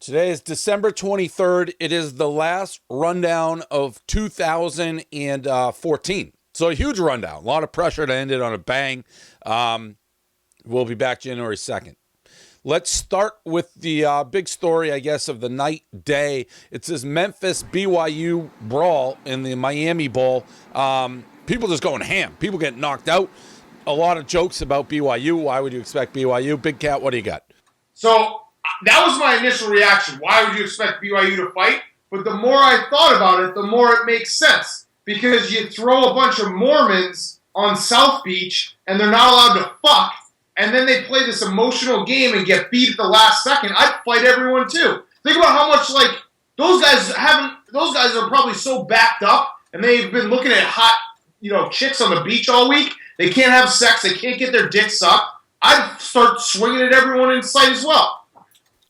Today is December 23rd. It is the last rundown of 2014. So a huge rundown. A lot of pressure to end it on a bang. We'll be back January 2nd. Let's start with the big story, I guess, of the night, day. It's this Memphis BYU brawl in the Miami Bowl. People just going ham. People getting knocked out. A lot of jokes about BYU. Why would you expect BYU? Big Cat, what do you got? So that was my initial reaction. Why would you expect BYU to fight? But the more I thought about it, the more it makes sense. Because you throw a bunch of Mormons on South Beach, and they're not allowed to fuck, and then they play this emotional game and get beat at the last second. I'd fight everyone too. Think about how much, like, those guys are probably so backed up, and they've been looking at hot, chicks on the beach all week. They can't have sex. They can't get their dick sucked. I'd start swinging at everyone in sight as well.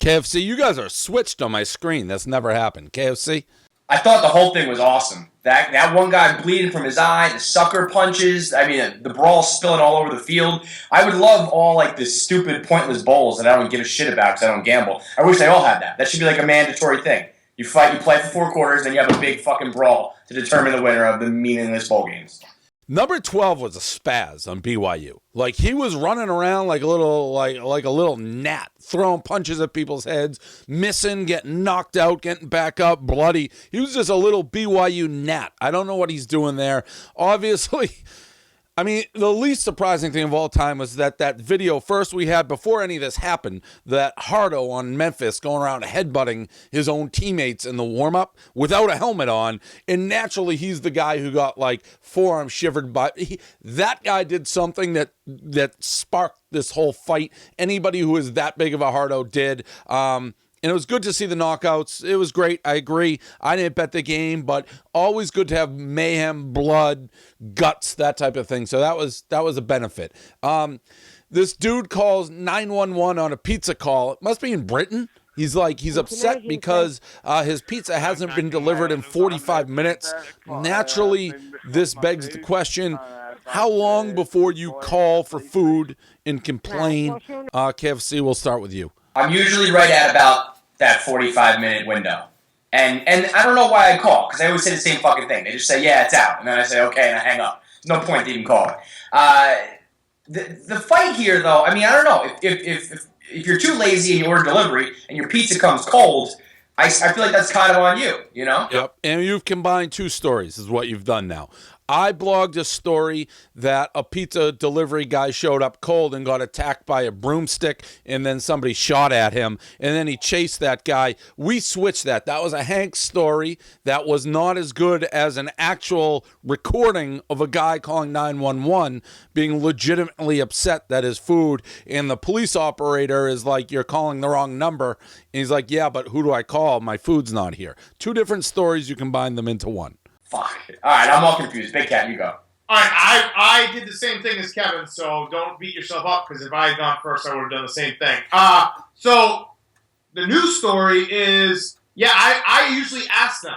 KFC, you guys are switched on my screen. That's never happened. KFC? I thought the whole thing was awesome. That one guy bleeding from his eye, the sucker punches, the brawl spilling all over the field. I would love all, like, the stupid, pointless bowls that I don't give a shit about because I don't gamble. I wish they all had that. That should be like a mandatory thing. You fight, you play for 4 quarters, then you have a big fucking brawl to determine the winner of the meaningless bowl games. Number 12 was a spaz on BYU. Like, he was running around like a little gnat, throwing punches at people's heads, missing, getting knocked out, getting back up, bloody. He was just a little BYU gnat. I don't know what he's doing there. Obviously, I mean, the least surprising thing of all time was that video first we had before any of this happened, that Hardo on Memphis going around headbutting his own teammates in the warm-up without a helmet on, and naturally he's the guy who got, like, forearm shivered by. That guy did something that sparked this whole fight. Anybody who is that big of a Hardo did. And it was good to see the knockouts. It was great. I agree. I didn't bet the game, but always good to have mayhem, blood, guts, that type of thing. So that was a benefit. This dude calls 911 on a pizza call. It must be in Britain. He's upset because his pizza hasn't been delivered in 45 minutes. Naturally, this begs the question, how long before you call for food and complain? KFC, we'll start with you. I'm usually right at about that 45-minute window. And I don't know why I call, because they always say the same fucking thing. They just say, yeah, it's out. And then I say, okay, and I hang up. There's no point to even calling. The fight here, though, I mean, I don't know. If you're too lazy and you order delivery and your pizza comes cold, I feel like that's kind of on you, you know? Yep. And you've combined 2 stories is what you've done now. I blogged a story that a pizza delivery guy showed up cold and got attacked by a broomstick, and then somebody shot at him, and then he chased that guy. We switched that. That was a Hank story that was not as good as an actual recording of a guy calling 911 being legitimately upset that his food, and the police operator is like, you're calling the wrong number. And he's like, yeah, but who do I call? My food's not here. 2 different stories. You combine them into one. Fuck. All right, I'm all confused. Big Cat, you go. All right, I did the same thing as Kevin, so don't beat yourself up, because if I had gone first, I would have done the same thing. So the news story is, I usually ask them.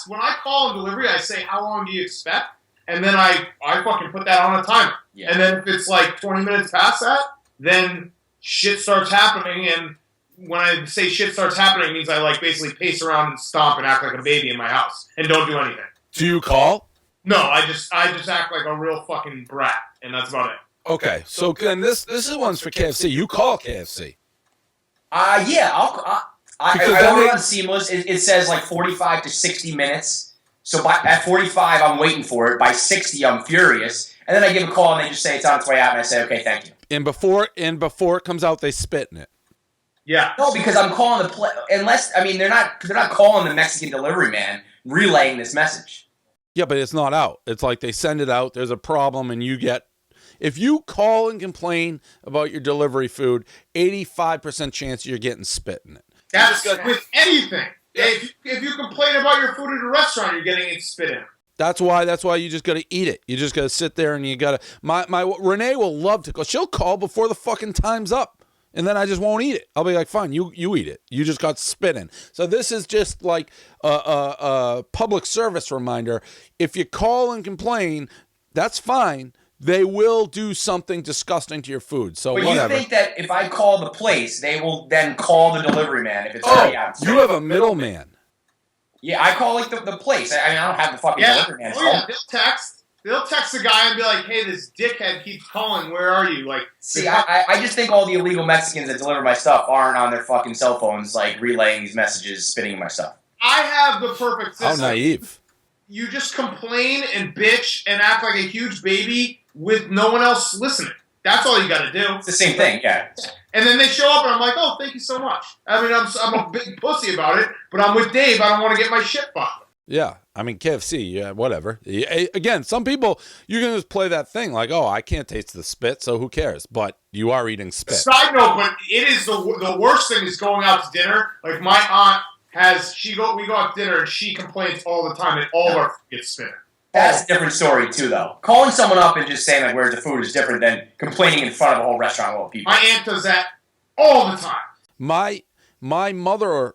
When I call in delivery, I say, how long do you expect? And then I fucking put that on a timer. Yeah. And then if it's like 20 minutes past that, then shit starts happening, and when I say shit starts happening, it means I, like, basically pace around and stomp and act like a baby in my house and don't do anything. Do you call? No, I just act like a real fucking brat, and that's about it. Okay, so then this is one's for KFC. You call KFC. Yeah, I ordered on Seamless. It says like 45 to 60 minutes. So at 45, I'm waiting for it. By 60, I'm furious. And then I give a call, and they just say it's on its way out, and I say, okay, thank you. And before it comes out, they spit in it. Yeah. No, because I'm calling they're not calling the Mexican delivery man relaying this message. Yeah, but it's not out. It's like they send it out, there's a problem, and if you call and complain about your delivery food, 85% chance you're getting spit in it. That's with anything. Yeah. If you complain about your food at a restaurant, you're getting it spit in. That's why you just got to eat it. You just got to sit there and you got to. My Renee will love to call. She'll call before the fucking time's up. And then I just won't eat it. I'll be like, fine, you eat it. You just got spit in. So this is just like a public service reminder. If you call and complain, that's fine. they will do something disgusting to your food. So But whatever. you think that if I call the place, they will then call the delivery man if it's already out? You have a middleman. Yeah, I call like the place. I don't have the fucking delivery man. Yeah, they'll text the guy and be like, hey, this dickhead keeps calling, where are you? Like, see, I just think all the illegal Mexicans that deliver my stuff aren't on their fucking cell phones, like, relaying these messages, spitting my stuff. I have the perfect system. How naive. You just complain and bitch and act like a huge baby with no one else listening. That's all you got to do. It's the same thing, yeah. And then they show up, and I'm like, oh, thank you so much. I mean, I'm a big pussy about it, but I'm with Dave. I don't want to get my shit fucked. Yeah, I mean, KFC, yeah, whatever. Again, some people, you can just play that thing like, oh, I can't taste the spit, so who cares? But you are eating spit. Side note, but it is the worst thing is going out to dinner. Like, my aunt we go out to dinner, and she complains all the time that all of our food gets spit. That's a different story, too, though. Calling someone up and just saying, like, where's the food is different than complaining in front of a whole restaurant full of people. My aunt does that all the time. My mother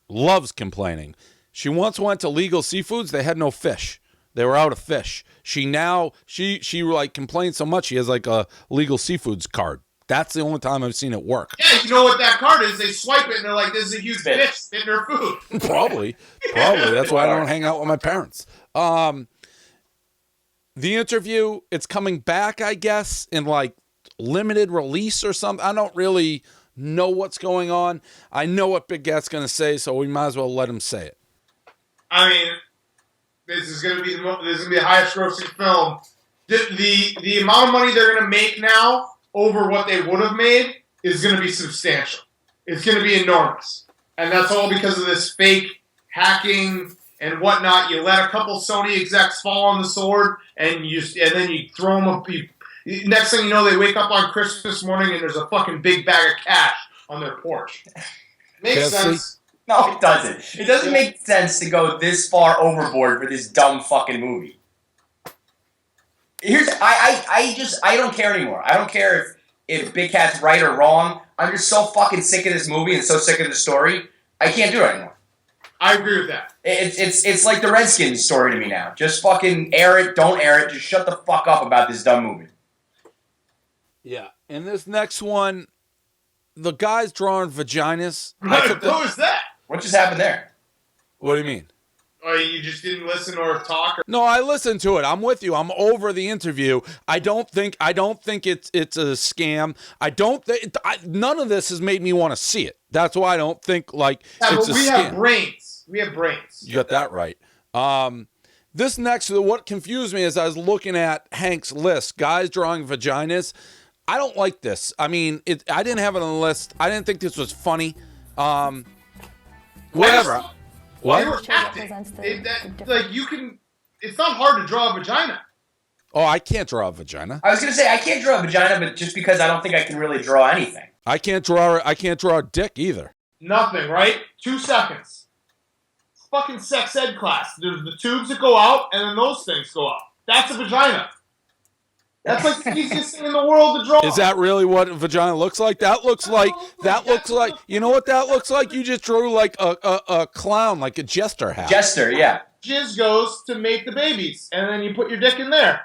loves complaining. She once went to Legal Seafoods. They had no fish. They were out of fish. She like complains so much she has like a Legal Seafoods card. That's the only time I've seen it work. Yeah, you know what that card is? They swipe it and they're like, this is a huge fish in their food. Probably. That's why I don't hang out with my parents. The interview, it's coming back, I guess, in like limited release or something. I don't really know what's going on. I know what Big Cat's going to say, so we might as well let him say it. I mean, this is going to be the highest grossing film. The amount of money they're going to make now over what they would have made is going to be substantial. It's going to be enormous. And that's all because of this fake hacking and whatnot. You let a couple Sony execs fall on the sword, and then you throw them up. Next thing you know, they wake up on Christmas morning, and there's a fucking big bag of cash on their porch. Makes sense. No, it doesn't. It doesn't make sense to go this far overboard for this dumb fucking movie. I don't care anymore. I don't care if Big Cat's right or wrong. I'm just so fucking sick of this movie and so sick of the story. I can't do it anymore. I agree with that. It's like the Redskins story to me now. Just fucking air it, don't air it. Just shut the fuck up about this dumb movie. Yeah. And this next one, the guy's drawing vaginas. Who is that? What just happened there? What do you mean? Or you just didn't listen or talk? No, I listened to it. I'm with you. I'm over the interview. I don't think it's a scam. None of this has made me want to see it. That's why I don't think like it's a scam. We have brains. You got that right. This next, what confused me is I was looking at Hank's list, guys drawing vaginas. I don't like this. I mean, I didn't have it on the list. I didn't think this was funny. Whatever. What? They were acting. It's not hard to draw a vagina. Oh, I can't draw a vagina. I was gonna say I can't draw a vagina, but just because I don't think I can really draw anything. I can't draw a dick either. Nothing, right? 2 seconds. It's fucking sex ed class. There's the tubes that go out, and then those things go out. That's a vagina. That's like the easiest thing in the world to draw. Is that really what a vagina looks like? That looks like, you know what that looks like? You just drew like a clown, like a jester hat. Jester, yeah. Jizz goes to make the babies, and then you put your dick in there.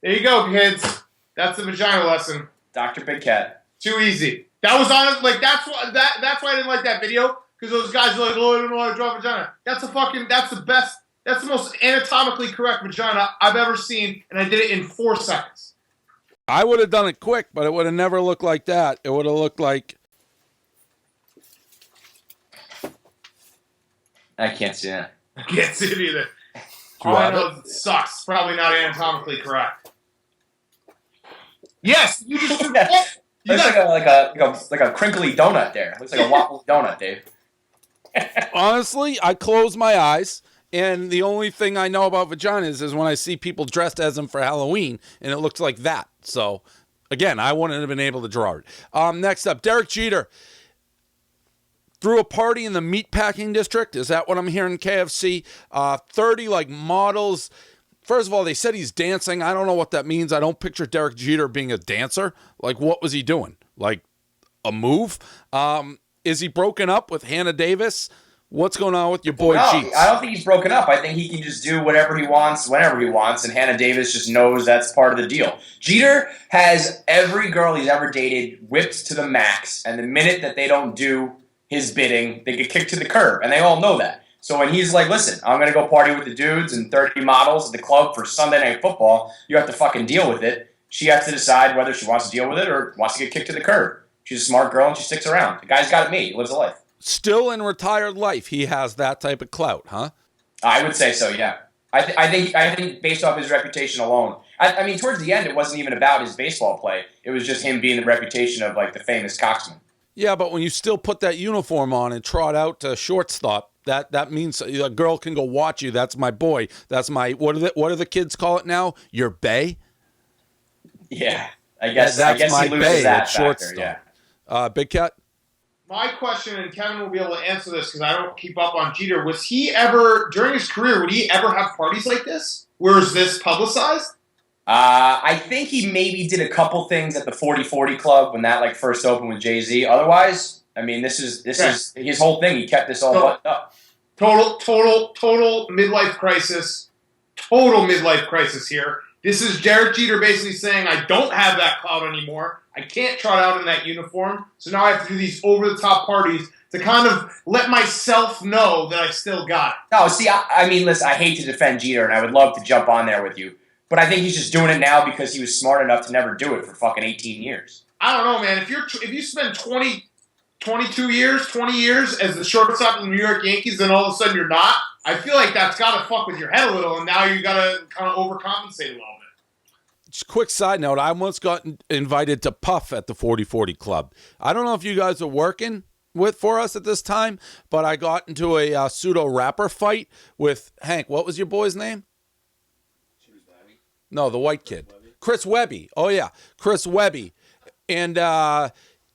There you go, kids. That's the vagina lesson. Dr. Big Cat. Too easy. That was honest. Like that's why I didn't like that video, because those guys are like, oh, I don't know how to draw a vagina. That's the best. That's the most anatomically correct vagina I've ever seen, and I did it in 4 seconds. I would have done it quick, but it would have never looked like that. It would have looked like... I can't see that. I can't see it either. All I know is it sucks. Probably not anatomically correct. Yes, you just... Looks like a crinkly donut there. Looks like a waffle donut, Dave. Honestly, I close my eyes... And the only thing I know about vaginas is when I see people dressed as them for Halloween, and it looks like that. So, again, I wouldn't have been able to draw it. Next up, Derek Jeter threw a party in the meatpacking district. Is that what I'm hearing, KFC? 30, like, models. First of all, they said he's dancing. I don't know what that means. I don't picture Derek Jeter being a dancer. Like, what was he doing? Like, a move? Is he broken up with Hannah Davis? What's going on with your boy No, Jeets? I don't think he's broken up. I think he can just do whatever he wants, whenever he wants, and Hannah Davis just knows that's part of the deal. Jeter has every girl he's ever dated whipped to the max, and the minute that they don't do his bidding, they get kicked to the curb, and they all know that. So when he's like, listen, I'm going to go party with the dudes and 30 models at the club for Sunday Night Football, you have to fucking deal with it. She has to decide whether she wants to deal with it or wants to get kicked to the curb. She's a smart girl, and she sticks around. The guy's got it made. He lives a life. Still in retired life, he has that type of clout, huh? I would say so, yeah. I think based off his reputation alone. I mean, towards the end, it wasn't even about his baseball play. It was just him being the reputation of, like, the famous coxman. Yeah, but when you still put that uniform on and trot out to shortstop, that means a girl can go watch you. That's my boy. That's my, what do the kids call it now? Your bae? Yeah, I guess That's my he loses bae that at factor, shortstop. yeah. Big Cat? My question, and Kevin will be able to answer this because I don't keep up on Jeter. Was he ever, during his career, would he ever have parties like this? Where is this publicized? I think he maybe did a couple things at the 40-40 Club when that like first opened with Jay-Z. Otherwise, I mean, this is his whole thing. He kept this all buttoned up. Total midlife crisis. Total midlife crisis here. This is Derek Jeter basically saying, I don't have that clout anymore. I can't trot out in that uniform. So now I have to do these over-the-top parties to kind of let myself know that I still got it. No, see, I mean, listen, I hate to defend Jeter, and I would love to jump on there with you. But I think he's just doing it now because he was smart enough to never do it for fucking 18 years. I don't know, man. If you spend 22 years, 20 years as the shortstop of the New York Yankees, then all of a sudden you're not, I feel like that's got to fuck with your head a little, and now you got to kind of overcompensate a little bit. Just quick side note, I once got invited to puff at the 40-40 Club. I don't know if you guys are working for us at this time, but I got into a pseudo-rapper fight with Hank. What was your boy's name? No, the white kid. Chris Webby. Oh, yeah. Chris Webby. And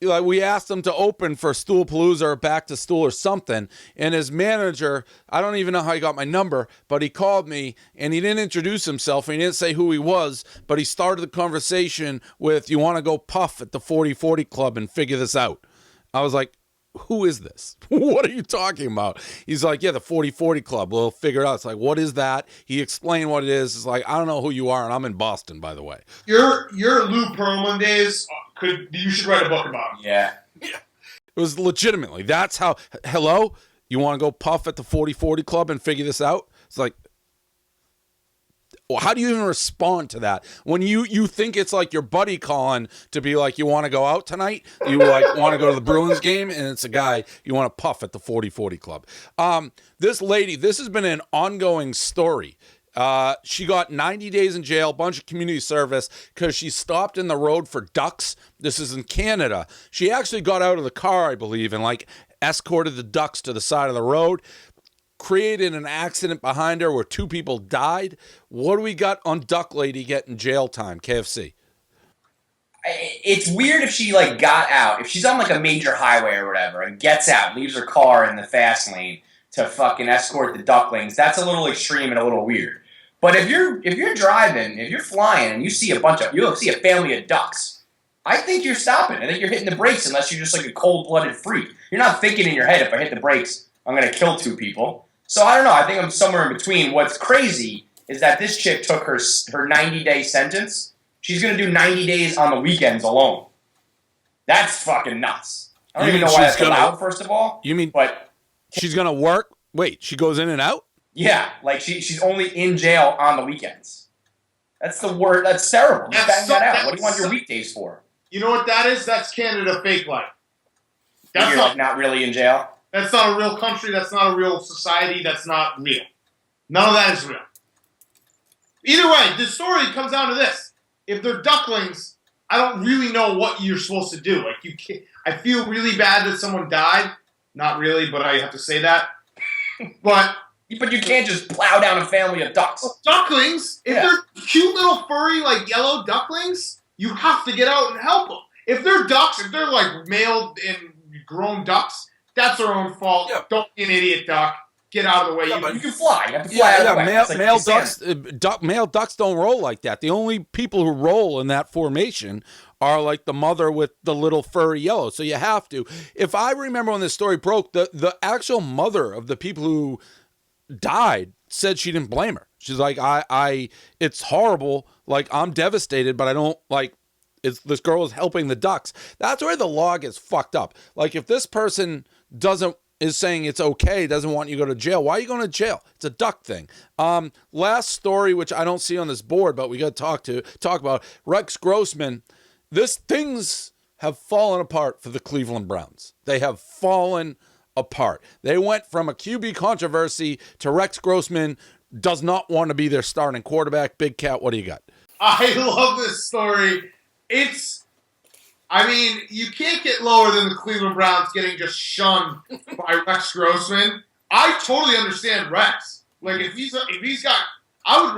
we asked him to open for Stool Palooza or Back to Stool or something. And his manager, I don't even know how he got my number, but he called me and he didn't introduce himself. And he didn't say who he was, but he started the conversation with, you want to go puff at the 40-40 Club and figure this out? I was like, who is this? What are you talking about? He's like, yeah, the 40-40 Club. We'll figure it out. It's like, what is that? He explained what it is. It's like, I don't know who you are, and I'm in Boston, by the way. Your Lou Pearlman days, you should write a book about him. Yeah. It was legitimately. That's how, hello? You want to go puff at the 40-40 Club and figure this out? It's like, well, how do you even respond to that? When you think it's like your buddy calling to be like, you want to go out tonight? You like want to go to the Bruins game? And it's a guy, you want to puff at the 40-40 Club. This lady, this has been an ongoing story. She got 90 days in jail, a bunch of community service, because she stopped in the road for ducks. This is in Canada. She actually got out of the car, I believe, and like escorted the ducks to the side of the road. Created an accident behind her where 2 people died. What do we got on Duck Lady getting jail time, KFC? It's weird if she like got out. If she's on like a major highway or whatever and gets out, leaves her car in the fast lane to fucking escort the ducklings, that's a little extreme and a little weird. But if you're driving, if you're flying and you see a family of ducks, I think you're stopping. I think you're hitting the brakes unless you're just like a cold-blooded freak. You're not thinking in your head, if I hit the brakes, I'm going to kill 2 people. So I don't know. I think I'm somewhere in between. What's crazy is that this chick took her 90-day sentence. She's going to do 90 days on the weekends alone. That's fucking nuts. I don't even know why that's allowed, first of all. You mean but she's going to work? Wait, she goes in and out? Yeah, like she's only in jail on the weekends. That's the word. That's terrible. Just bang that out. What do you want your weekdays for? You know what that is? That's Canada fake life. You're like not really in jail? That's not a real country. That's not a real society. That's not real. None of that is real. Either way, the story comes down to this. If they're ducklings, I don't really know what you're supposed to do. Like I feel really bad that someone died. Not really, but I have to say that. But you can't just plow down a family of ducks. Ducklings, if they're cute little furry like yellow ducklings, you have to get out and help them. If they're ducks, if they're like male and grown ducks, that's their own fault. Yeah. Don't be an idiot duck. Get out of the way. Yeah, you can fly. You have to fly out of the way. Male ducks don't roll like that. The only people who roll in that formation are like the mother with the little furry yellow. So you have to. If I remember when this story broke, the actual mother of the people who died said she didn't blame her. She's like, it's horrible. Like, I'm devastated, but I don't like. This girl is helping the ducks. That's where the law gets fucked up. Like, if this person is saying it's okay, doesn't want you to go to jail, why are you going to jail? It's a duck thing. Last story, which I don't see on this board, but we got to talk about Rex Grossman. Things have fallen apart for the Cleveland Browns. They have fallen apart. They went from a QB controversy to Rex Grossman does not want to be their starting quarterback. Big Cat, what do you got? I love this story. You can't get lower than the Cleveland Browns getting just shunned by Rex Grossman. I totally understand Rex. Like, if he's got, I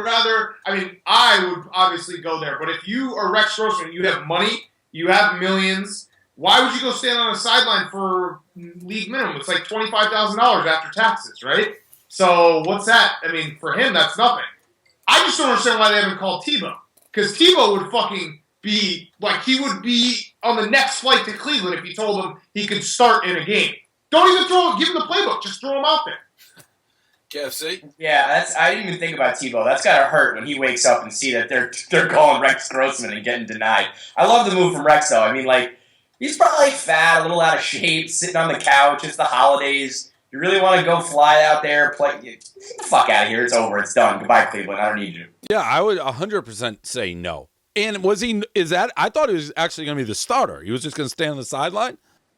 would obviously go there. But if you are Rex Grossman, you have money, you have millions, why would you go stand on a sideline for league minimum? It's like $25,000 after taxes, right? So what's that? I mean, for him, that's nothing. I just don't understand why they haven't called Tebow. Because Tebow would fucking be, like, he would be on the next flight to Cleveland if you told him he could start in a game. Don't even give him the playbook. Just throw him out there. KFC? Yeah, I didn't even think about Tebow. That's gotta hurt when he wakes up and see that they're calling Rex Grossman and getting denied. I love the move from Rex, though. I mean, like, he's probably fat, a little out of shape, sitting on the couch. It's the holidays. You really want to go fly out there, play? Get the fuck out of here. It's over. It's done. Goodbye, Cleveland. I don't need you. Yeah, I would 100% say no. And I thought he was actually going to be the starter. He was just going to stay on the sideline?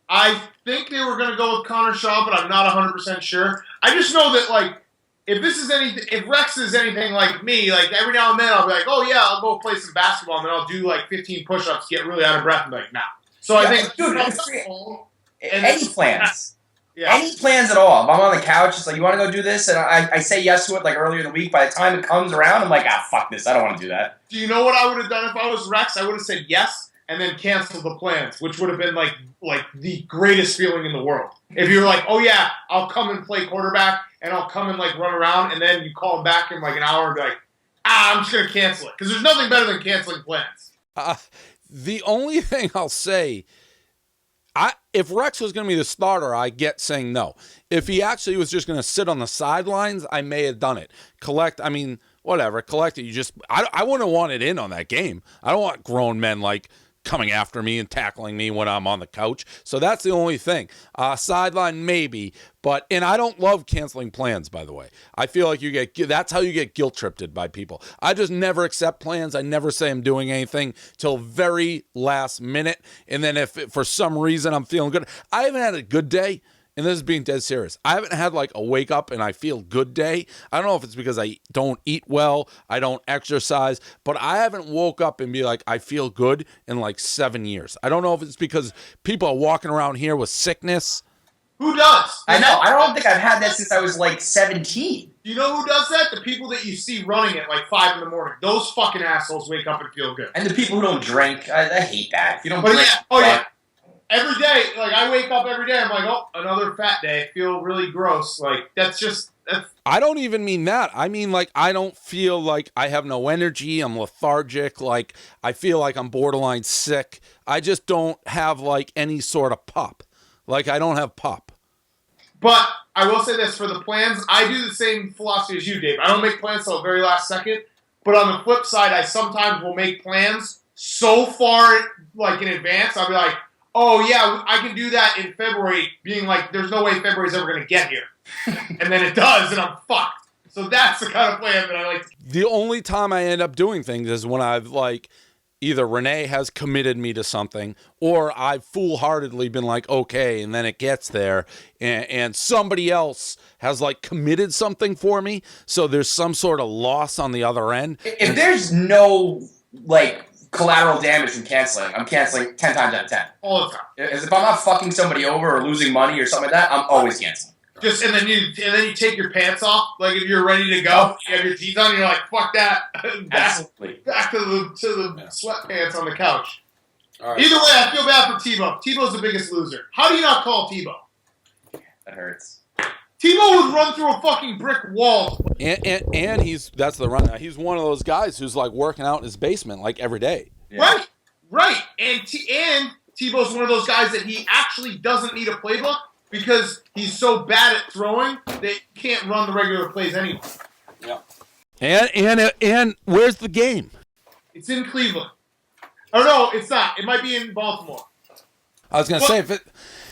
I think they were going to go with Connor Shaw, but I'm not 100% sure. I just know that, like, if Rex is anything like me, like, every now and then I'll be like, oh, yeah, I'll go play some basketball, and then I'll do, like, 15 push-ups, get really out of breath, and be like, nah. So yeah, I think... Dude, any plans. Yeah. Any plans at all. If I'm on the couch, it's like, you want to go do this? And I say yes to it, like, earlier in the week. By the time it comes around, I'm like, fuck this. I don't want to do that. Do you know what I would have done if I was Rex? I would have said yes and then canceled the plans, which would have been, like the greatest feeling in the world. If you were like, oh, yeah, I'll come and play quarterback, and I'll come and, like, run around, and then you call back in, like, an hour and be like, I'm just going to cancel it. Because there's nothing better than canceling plans. The only thing I'll say... if Rex was going to be the starter, I get saying no. If he actually was just going to sit on the sidelines, I may have done it. Collect it. I wouldn't want it in on that game. I don't want grown men, like, coming after me and tackling me when I'm on the couch. So that's the only thing. Sideline, maybe. And I don't love canceling plans, by the way. I feel like that's how you get guilt-tripped by people. I just never accept plans. I never say I'm doing anything till very last minute. And then if for some reason I'm feeling good, I haven't had a good day. And this is being dead serious. I haven't had like a wake up and I feel good day. I don't know if it's because I don't eat well, I don't exercise, but I haven't woke up and be like, I feel good in like 7 years. I don't know if it's because people are walking around here with sickness. Who does? I know. I don't think I've had that since I was like 17. You know who does that? The people that you see running at like 5 in the morning. Those fucking assholes wake up and feel good. And the people who don't drink. I hate that. If you don't drink. Yeah. Every day, like, I wake up every day, I'm like, oh, another fat day. I feel really gross. Like, that's... I don't even mean that. I mean, like, I don't feel like I have no energy. I'm lethargic. Like, I feel like I'm borderline sick. I just don't have, like, any sort of pop. Like, I don't have pop. But I will say this, for the plans, I do the same philosophy as you, Dave. I don't make plans till the very last second. But on the flip side, I sometimes will make plans so far, like, in advance. I'll be like, oh, yeah, I can do that in February, being like, there's no way February's ever going to get here. And then it does, and I'm fucked. So that's the kind of plan that I like. The only time I end up doing things is when I've, like, either Renee has committed me to something, or I've foolhardily been like, okay, and then it gets there, and somebody else has, like, committed something for me, so there's some sort of loss on the other end. If there's no, like... collateral damage from canceling, I'm canceling 10 times out of 10. All the time. If I'm not fucking somebody over or losing money or something like that, I'm always canceling. And then you take your pants off, like if you're ready to go, you have your teeth on, and you're like, fuck that. Absolutely. Back to the sweatpants on the couch. All right. Either way, I feel bad for Tebow. Tebow's the biggest loser. How do you not call Tebow? That hurts. Tebow would run through a fucking brick wall. And that's the rundown. He's one of those guys who's like working out in his basement like every day. Yeah. Right, and Tebow's one of those guys that he actually doesn't need a playbook because he's so bad at throwing that he can't run the regular plays anyway. Yeah. And where's the game? It's in Cleveland. Oh no, it's not. It might be in Baltimore. I was gonna say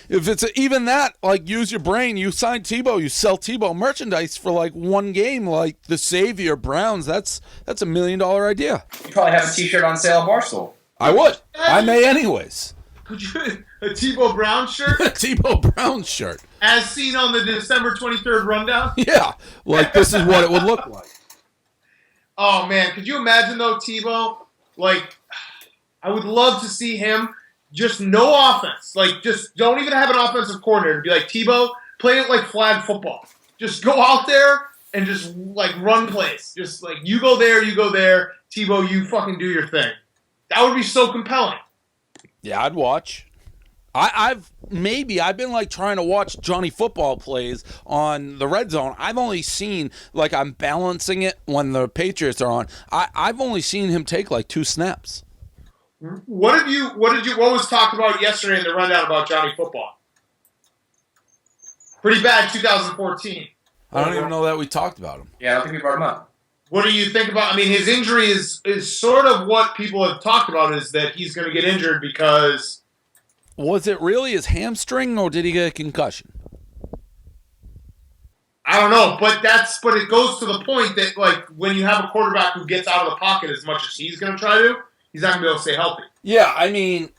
if it's even that, like, use your brain. You sign Tebow, you sell Tebow merchandise for like one game, like the Savior Browns. That's $1 million idea. You probably have a T-shirt on sale at Barstool. I would. I may anyways. Could you a Tebow Brown shirt? Tebow Brown shirt. As seen on the December 23rd rundown? Yeah. Like, this is what it would look like. Oh, man. Could you imagine, though, Tebow? Like, I would love to see him just no offense. Like, just don't even have an offensive coordinator. Be like, Tebow, play it like flag football. Just go out there and just, like, run plays. Just, like, you go there. Tebow, you fucking do your thing. That would be so compelling. Yeah, I'd watch. I've been like trying to watch Johnny Football plays on the Red Zone. I've only seen, like, I'm balancing it when the Patriots are on. I've only seen him take like 2 snaps. What was talked about yesterday in the rundown about Johnny Football? Pretty bad 2014. I don't even know that we talked about him. Yeah, I don't think we brought him up. What do you think about? I mean, his injury is sort of what people have talked about, is that he's going to get injured because. Was it really his hamstring, or did he get a concussion? I don't know, but it goes to the point that, like, when you have a quarterback who gets out of the pocket as much as he's going to try to, he's not going to be able to stay healthy. Yeah, I mean,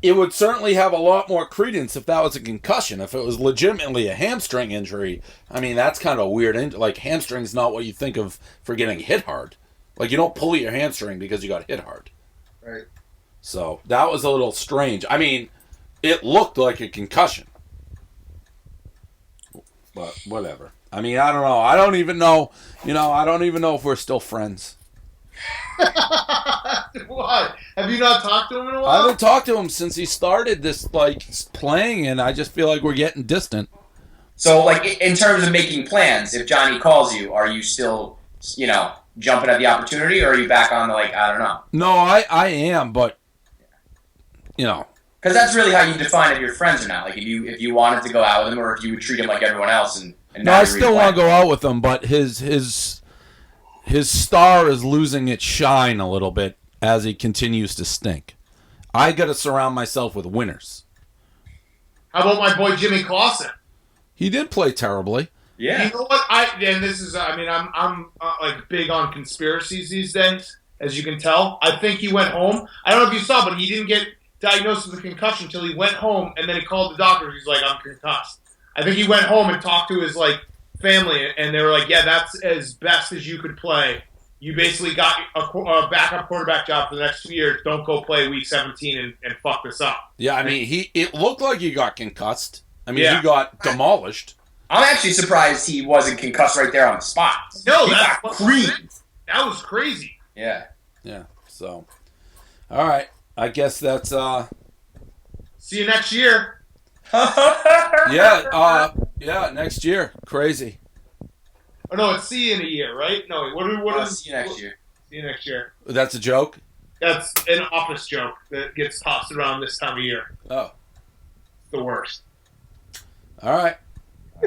it would certainly have a lot more credence if that was a concussion. If it was legitimately a hamstring injury, I mean, that's kind of a weird. Like, hamstring's not what you think of for getting hit hard. Like, you don't pull your hamstring because you got hit hard. Right. So that was a little strange. I mean, it looked like a concussion. But whatever. I mean, I don't know. I don't even know. I don't even know if we're still friends. What? Have you not talked to him in a while? I haven't talked to him since he started this, like, playing, and I just feel like we're getting distant. So, like, in terms of making plans, if Johnny calls you, are you still, jumping at the opportunity, or are you back on the, like, I don't know? No, I am, but, Because that's really how you define if you're friends or not. Like, if you wanted to go out with him, or if you would treat him like everyone else. And no, I still want to go out with him, but his star is losing its shine a little bit as he continues to stink. I got to surround myself with winners. How about my boy Jimmy Clausen? He did play terribly. Yeah. You know what? I'm like big on conspiracies these days, as you can tell. I think he went home. I don't know if you saw, but he didn't get diagnosed with a concussion until he went home, and then he called the doctor. He's like, I'm concussed. I think he went home and talked to his, like, family, and they were like, yeah, that's as best as you could play. You basically got a backup quarterback job for the next 2 years. Don't go play week 17 and fuck this up. Yeah, I mean, it looked like he got concussed. I mean, he got demolished. I'm actually surprised he wasn't concussed right there on the spot. No, he that's got creamed. That was crazy. Yeah. Yeah, so. All right. I guess that's... See you next year. Yeah, next year. Crazy. Oh, no, it's see you in a year, right? No, what is... See you next year. See you next year. That's a joke? That's an office joke that gets tossed around this time of year. Oh. The worst. All right.